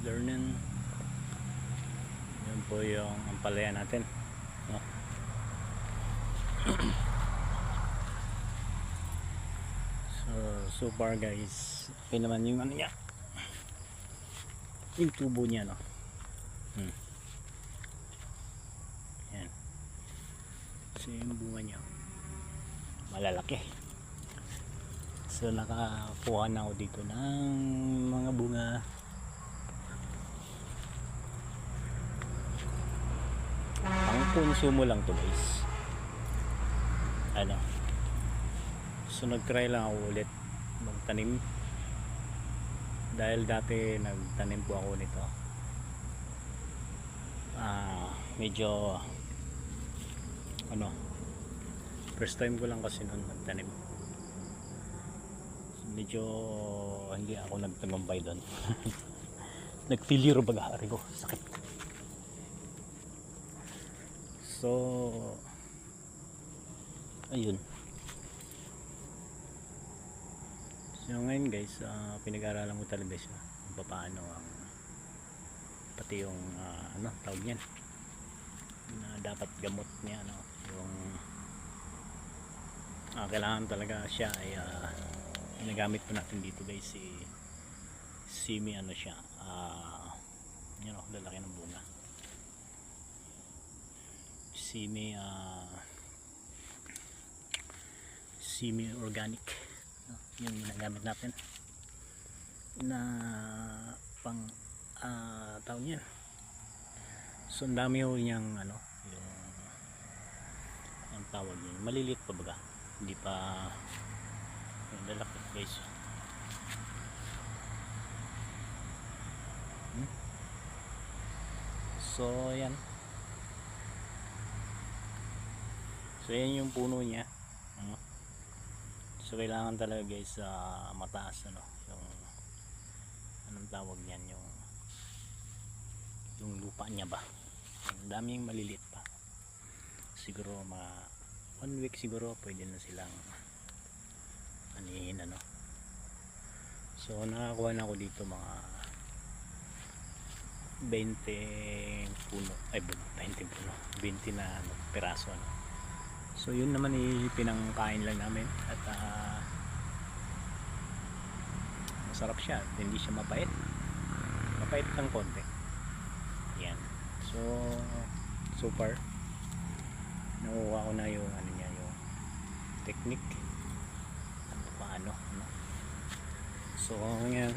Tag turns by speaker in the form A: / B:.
A: afternoon. Yan po yung ampalaya natin, no? So far guys, okay naman yung ano niya, yung tubo niya, no? Yan. So yung bunga niya malalaki. So nakakuha na ako dito ng mga bunga. Pang konsumo lang to guys. Ano, so nag-try lang ako ulit magtanim dahil dati nagtanim po ako nito. Medyo ano, first time ko lang kasi noon magtanim. Medyo hindi ako nagtagumpay doon. Nag-failure baga ko, sakit. So ayun. So ngayon guys, pinag-aaralan ko talaga siya kung paano ang pati yung ano tawag niyan na dapat gamot niya, ano, yung kailangan talaga siya ay ginagamit po natin dito guys, si simi ano siya, you know, lalaki ng bunga, simi simi organic, no? Yung ginagamit natin na pang tawag niya. So ang dami ho niyang ano, yung ang tawag niya, maliliit pa baga, hindi pa yung lalaki guys. So yan, so yan yung puno niya. So kailangan talaga guys mataas, ano, yung anong tawag niyan, yung lupa niya ba. Ang daming maliliit pa, siguro 1 week siguro pwede na silang anihin, ano. So nakakuha na ako dito mga 20 puno, ay 20 puno, 20 na ano, piraso, ano. So yun naman pinangkain lang namin at masarap siya, hindi siya mapait lang konti. Yan. So far nakuha ko na yung ano niya, yung technique paano, ano. So ngayon